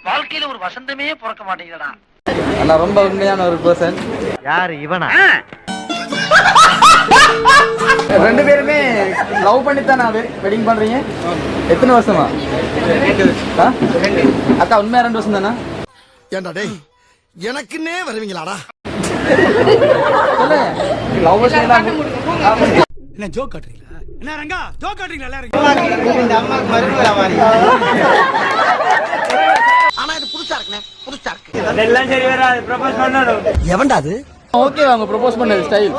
வாழ்க்கையில ஒரு வசந்தமே பிறக்க மாட்டேங்கிறடா. அண்ணா ரொம்ப உண்மையான ஒரு பர்சன். யாரு இவனா? ரெண்டு பேருமே லவ் பண்ணித்தானே வெட்டிங் பண்றீங்க? எத்தனை வருஷமா அக்கா? உண்மையா 2 வருஷம் தானா? ஏண்டா டேய் எனக்குன்னே வருவீங்களாடா? லவ் வருஷம் என்ன ஜோக் காட்டுறீங்களா? என்ன ரங்கா ஜோக் காட்டுறீங்களா எல்லாரும்? ஆனா இது புதுசா இருக்குனே, புதுசா இருக்கு. அதெல்லாம் சரி வராது. ப்ரொபோஸ் பண்ணணும். எவன்டா அது? ஓகே வாங்க ப்ரோபோஸ் பண்ணது ஸ்டைல்.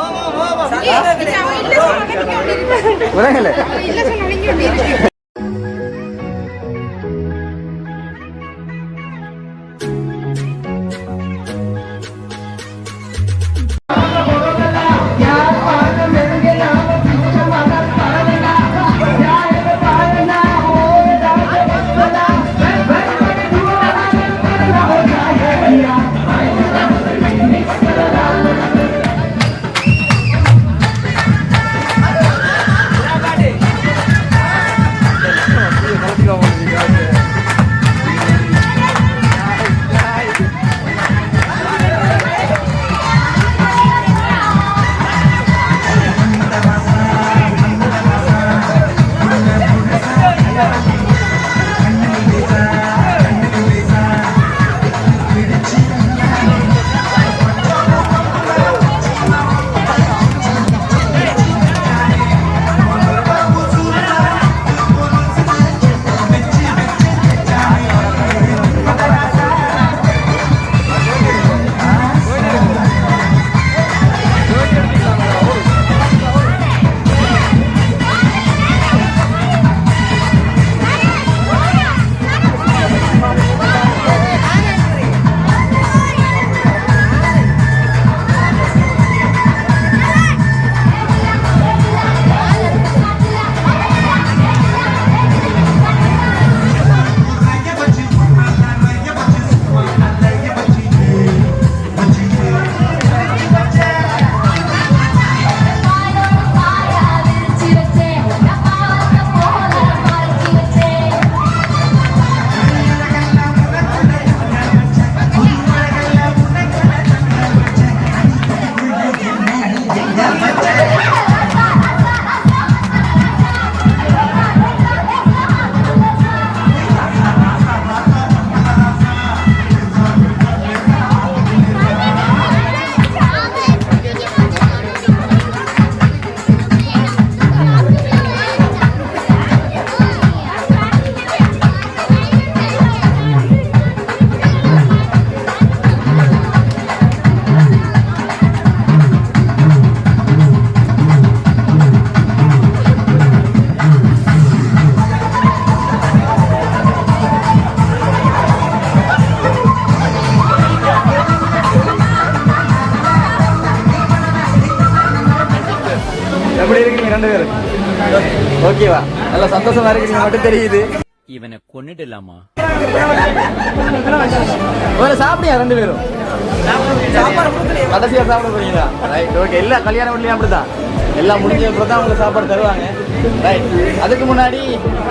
வரங்களே இல்ல சொன்னீங்க. எப்படி இருக்கீங்க 2 பேரும்? ஓகேவா? நல்ல சந்தோஷமா இருக்கீங்க மட்டும் தெரியுது. இவனை கொன்னுடலாமா? வேற சாப்பிடியா 2 பேரும்? கடைசியா சாப்பிட போறீங்களா? Right, okay. எல்லா கல்யாண வீட்லயும் அப்படிதான். எல்லாம் முடிஞ்ச அப்புறம் தான் உங்களுக்கு சாப்பாடு தருவாங்க. ரைட். அதுக்கு முன்னாடி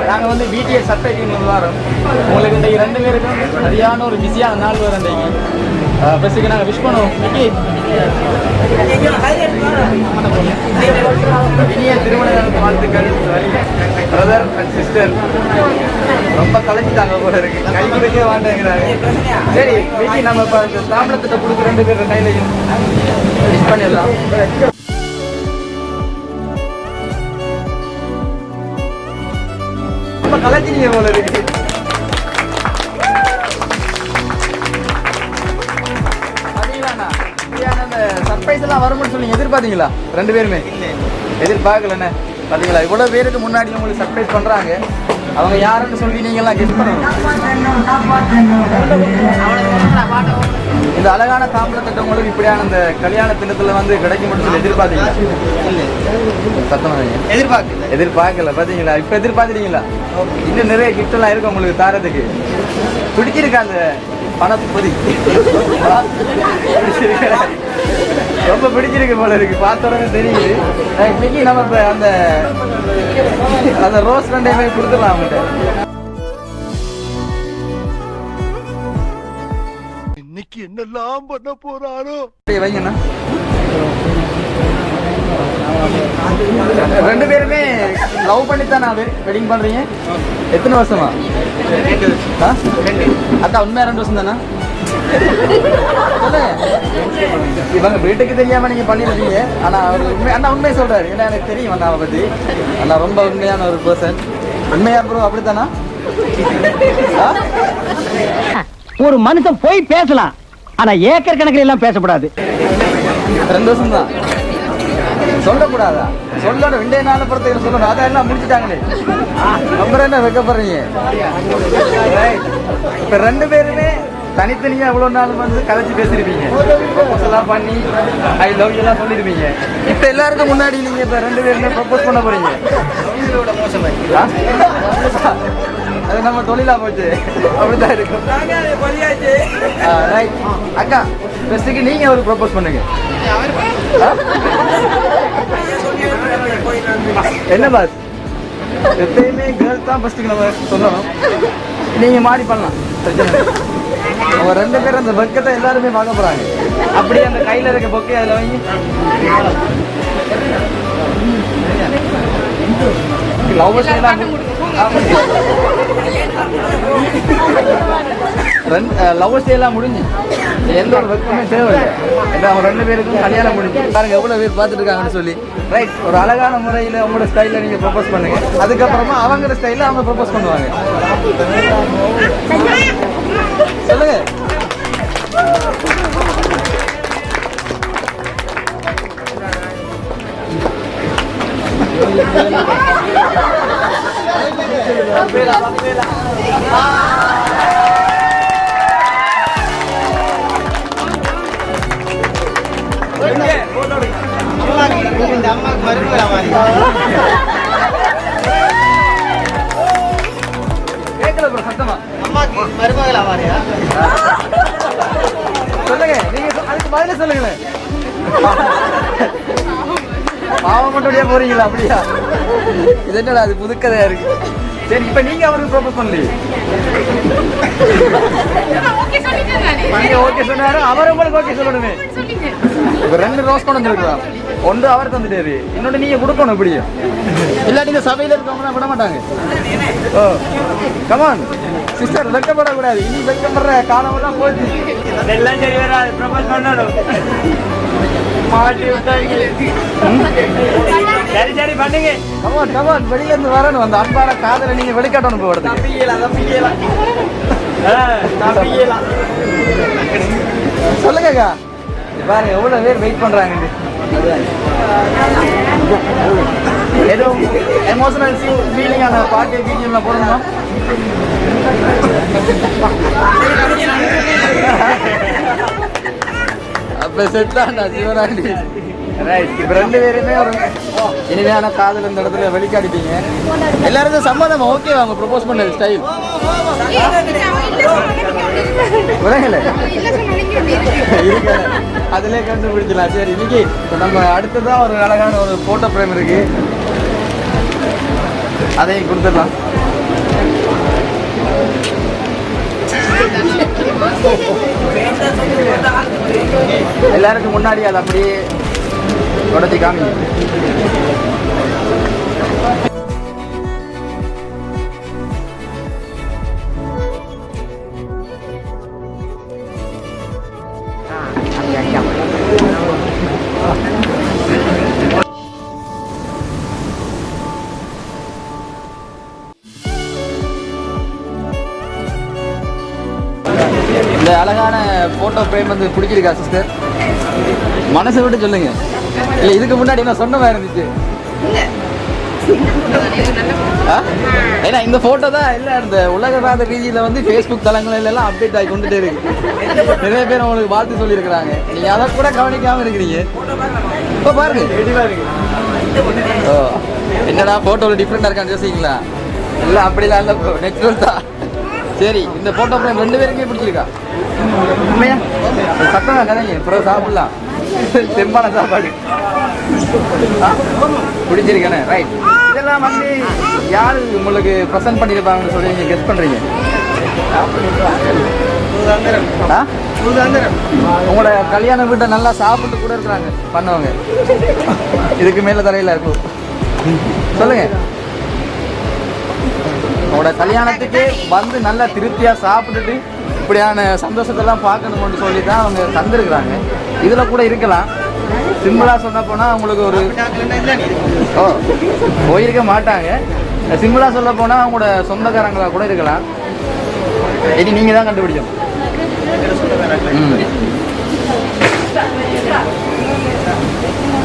நாங்கள் வந்து பிடிஎஸ் சர்டிஃபிகேட் வரோம். உங்களுக்கு இந்த 2 பேருக்கும் சரியான ஒரு பிஸியான நாள் வரும். இன்றைக்கு ஃபர்ஸ்ட்டுக்கு நாங்கள் விஷ் பண்ணுவோம். இனிய திருமண வாழ்த்துக்கள் பிரதர் அண்ட் சிஸ்டர். ரொம்ப கலைஞ்சிட்டாங்க போல இருக்கு, கைக்கு வைக்க வாண்டாங்கிறாங்க. சரி விக்கி, நம்ம இப்போ இந்த தாம்பளத்திட்ட கொடுக்குற 2 பேர் கையிலையும் விஷ் பண்ணிடலாம். ரொம்ப கலைஞ்சினீங்க போல இருக்கு. சர்ப்ரைஸ் எல்லாம் வரும்னு சொல்லி எதிர்பார்த்தீங்களா? 2 பேருமே எதிர்பார்க்கலண்ணே. பார்த்தீங்களா, இவ்வளோ பேருக்கு முன்னாடி உங்களுக்கு சர்ப்ரைஸ் பண்ணுறாங்க. அவங்க யாருன்னு சொல்லி நீங்கள்லாம் கெஸ் பண்ணணும். இந்த அழகான தாம்பளத்திட்ட உங்களுக்கு இப்படியான இந்த கல்யாண தினத்தில் வந்து கிடைக்கும் மட்டும் சொல்லி எதிர்பார்த்தீங்களா? சத்தமாக எதிர்பார்க்கல. பார்த்தீங்களா, இப்போ எதிர்பார்த்துட்டீங்களா? இன்னும் நிறைய கிஃப்ட் எல்லாம் இருக்கு உங்களுக்கு தாரத்துக்கு. பிடிச்சிருக்கா அந்த பணப்பொதி ரொம்ப பிடிச்சிருக்கு போல இருக்கு, பார்த்த உடனே தெரியுது. இன்னைக்கு நம்ம இப்ப அந்த ரோஸ் ரெண்டையுமே கொடுத்துடலாம் அவங்கள்ட்ட. இன்னைக்கு என்னெல்லாம் பண்ண போறாரோ. வைங்கண்ணா, ரெண்டு பேருமே லவ் பண்ணித்தானே வெட்டிங் பண்றீங்க? எத்தனை வருஷமா? அக்கா உண்மையா 2 வருஷம் தானே? இவங்க வீட்டுக்கு தெரியாம நீங்க பண்ணிருக்கீங்க. ஆனா அவர் அண்ணா உண்மையை சொல்றாரு. ஏன்னா எனக்கு தெரியும் அண்ணாவை பத்தி. அண்ணா ரொம்ப உண்மையான ஒரு பர்சன். உண்மையா ப்ரோ? அப்படித்தானா? ஒரு மனுஷன் போய் பேசலாம், ஆனா ஏக்கர் கணக்கில் எல்லாம் பேசக்கூடாது. 2 வருஷம் தான் சொல்லக்கூடாதா? சொல்லணும், 2 நாள் பொறுத்த சொல்லணும். அதெல்லாம் முடிச்சுட்டாங்களே, அப்புறம் என்ன வைக்கப்படுறீங்க? இப்ப 2 பேருமே தனித்தனியா எவ்வளவு நாள் வந்து கலைச்சு பேசிருப்பீங்க, ப்ரொபோஸ் எல்லாம் பண்ணி ஐ லவ் யூ எல்லாம் சொல்லிருப்பீங்க. இப்ப எல்லாருக்கும் முன்னாடி நீங்க இப்ப 2 பேருமே ப்ரொபோஸ் பண்ண போறீங்க. அது நம்ம தொழிலா போச்சு, அப்படிதான் இருக்கும். அக்கா ஃபர்ஸ்ட்டுக்கு நீங்க அவருக்கு ப்ரொபோஸ் பண்ணுங்க. என்ன பாஸ், எப்பயுமே கேர்ள்ஸ் தான் ஃபர்ஸ்ட்டுக்கு நம்ம சொல்லணும். நீங்க மாறி பண்ணலாம், பிரச்சனை இல்லை. அவங்க 2 பேரும் அந்த பக்கத்தை எல்லாருமே பார்க்க போறாங்க. அப்படியே அந்த கையில இருக்க பொக்கே அதில் வாங்கி லவ்வர்ஸ் எல்லாம் முடிஞ்சு எந்த ஒரு வெக்கமே தேவையில்லை. ஏன்னா அவங்க 2 பேருக்கும் கல்யாணம் முடிஞ்சு பாருங்க எவ்வளவு பேர் பார்த்துட்டு இருக்காங்கன்னு சொல்லி. ரைட், ஒரு அழகான முறையில் உங்களோட ஸ்டைலில் நீங்க ப்ரொபோஸ் பண்ணுங்க. அதுக்கப்புறமா அவங்களோட ஸ்டைலில் அவங்க ப்ரொபோஸ் பண்ணுவாங்க. சொல்லுங்க. கேட்கல ப்ரோ, சத்தமா அம்மாக்கு மருமகள் ஆவாரியா? சொல்லுங்க, நீங்க அதுக்கு பதில சொல்லுங்களேன். பாவம் மட்டும் போறீங்களா? அப்படியா? இது என்னடா அது புதுக்கதையா இருக்கு. சரி, இப்ப நீங்க அவருக்கு ப்ரொபோஸ் பண்ணலையே, நீங்க ஓகே சொன்னாரு, அவர் உங்களுக்கு ஓகே சொல்லணுமே. இப்ப 2 ரோஸ் கொண்டு வந்துருக்கலாம், ஒன்று அவர் தந்துட்டாரு, இன்னொன்று நீங்க கொடுக்கணும். இப்படியும் இல்லாட்டி இந்த சபையில இருக்கவங்க விட மாட்டாங்க. ஓ கமான் சிஸ்டர், வெக்கப்படக்கூடாது. இனி வெக்கப்படுற காலம் எல்லாம் போச்சு. அதெல்லாம் சரி வராது, ப்ரொபோஸ் பண்ணணும். மாட்டி விட்டாங்க. சரி சரி பண்ணுங்க. கமான் கமான், வெளியில இருந்து வரணும். அந்த அன்பான காதலை நீங்க வெளிக்காட்டணும். போடுறது சொல்லுங்கக்கா, பாருங்க எவ்வளவு பேர் வெயிட் பண்றாங்க. ஏதோ எமோஷனல் ஃபீலிங்கான பாட்டு பிஜிஎம்ல போடணுமா? அப்ப செட்டாண்டா சிவராண்டி. ரைட், இப்ப 2 பேருமே ஒரு இனிமையான காதல் இந்த இடத்துல வெளிக்காடிப்பீங்க. எல்லாருக்கும் சம்மதம் ஓகே? அவங்க ப்ரொபோஸ் பண்ண ஸ்டைல் விலகல இருக்க, அதிலே கண்டுபிடிச்சலாம். சரி, இன்னைக்கு நம்ம அடுத்ததான் ஒரு அழகான ஒரு போட்டோ ஃப்ரேம் இருக்கு, அதையும் கொடுத்துடலாம். எல்லாருக்கும் முன்னாடி அதை அப்படியே உடச்சி காமி. இந்த அழகான போட்டோ ஃப்ரேம் வந்து பிடிச்சிருக்கா சிஸ்டர்? மனசை விட்டு சொல்லுங்க. இல்லை, இதுக்கு முன்னாடி என்ன சொன்ன மாதிரி இருந்துச்சு. ஏன்னா இந்த போட்டோ தான் இல்லை, இந்த உலகராத ரீதியில வந்து ஃபேஸ்புக் தளங்கள் எல்லாம் அப்டேட் ஆகி கொண்டுட்டே இருக்கு. நிறைய பேர் உங்களுக்கு வாழ்த்து சொல்லியிருக்கிறாங்க, நீங்க அதை கூட கவனிக்காம இருக்கிறீங்க. இப்போ பாருங்க, ஓ என்னடா போட்டோவில் டிஃப்ரெண்டா இருக்கான்னு யோசிங்களா? இல்லை அப்படிலாம் இல்லை, நெக்ஸ்ட் தான் சரி, இந்த போட்டோ ஃப்ரேம் 2 பேருக்குமே பிடிச்சிருக்கா? உண்மையா? சத்தமா கதைங்க, பிறகு சாப்பிடலாம். தெம்பான சாப்பாடு பிடிச்சிருக்கேனே. ரைட். இதெல்லாம் வந்து யாரு உங்களுக்கு ப்ரெசென்ட் பண்ணியிருப்பாங்கன்னு சொல்லி நீங்கள் கெஸ் பண்ணுறீங்க? உங்களோட கல்யாண வீட்டை நல்லா சாப்பிட்டு கூட இருக்கிறாங்க பண்ணவங்க. இதுக்கு மேல தலையில இருக்கும். சொல்லுங்க. உங்களோட கல்யாணத்துக்கு வந்து நல்லா திருப்தியா சாப்பிட்டுட்டு இப்படியான சந்தோஷத்தெல்லாம் பார்க்கணும்னு சொல்லி தான் அவங்க தந்துருக்குறாங்க. இதுல கூட இருக்கலாம். சிம்பிளா சொன்ன போனா உங்களுக்கு ஒரு போயிருக்க மாட்டாங்க. சிம்பிளா சொல்ல போனா அவங்களோட சொந்தக்காரங்களா கூட இருக்கலாம். இனி நீங்க தான் கண்டுபிடிக்கணும்.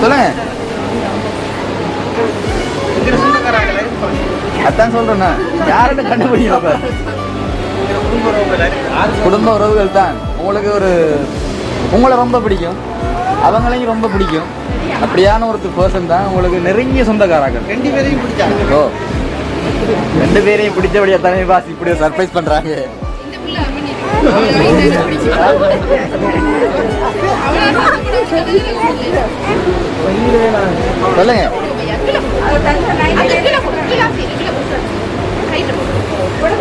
சொல்லுங்க. அதான் சொல்றேன்னா யார்கிட்ட கண்டுபிடிக்கணும்? குடும்ப உறவுகள் தான். உங்களுக்கு உங்களை ரொம்ப பிடிக்கும், அவங்களையும் ரொம்ப பிடிக்கும். அப்படியான ஒரு பர்சன் தான் உங்களுக்கு நெருங்கிய சொந்தக்காரர்கள். 2 பேரையும் பிடிச்சாங்க. ஓ, 2 பேரையும் பிடிச்சபடியா தானே பாஸ் இப்படி சர்ப்ரைஸ் பண்றாங்க. சொல்லுங்க.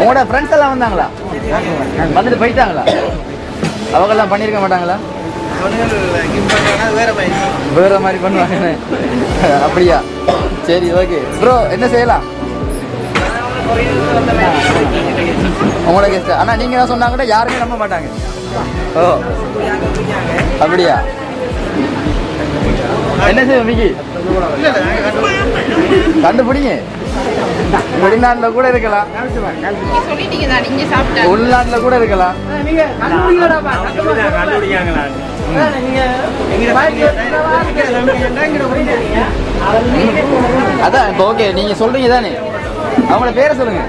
உங்களோட ஃப்ரெண்ட்ஸ் எல்லாம் வந்தாங்களா? வந்துட்டு போயிட்டாங்களா? அவங்கெல்லாம் பண்ணியிருக்க மாட்டாங்களா? வேற மாதிரி பண்ணுவாங்க. அப்படியா? சரி, ஓகே ப்ரோ. என்ன செய்யலாம் உங்களோட கெஸ்ட்? ஆனா நீங்க தான் சொன்னாங்கன்னா யாருமே நம்ப மாட்டாங்க. ஓ, அப்படியா? என்ன செய்ய மிக்கி? கண்டுபிடிங்க. வெளிநாட்டுல கூட இருக்கலாம், உள்நாட்டுல கூட இருக்கலாம். அதான் இப்போ ஓகே, நீங்க சொல்றீங்க தானே. அவங்களோட பேரை சொல்லுங்க.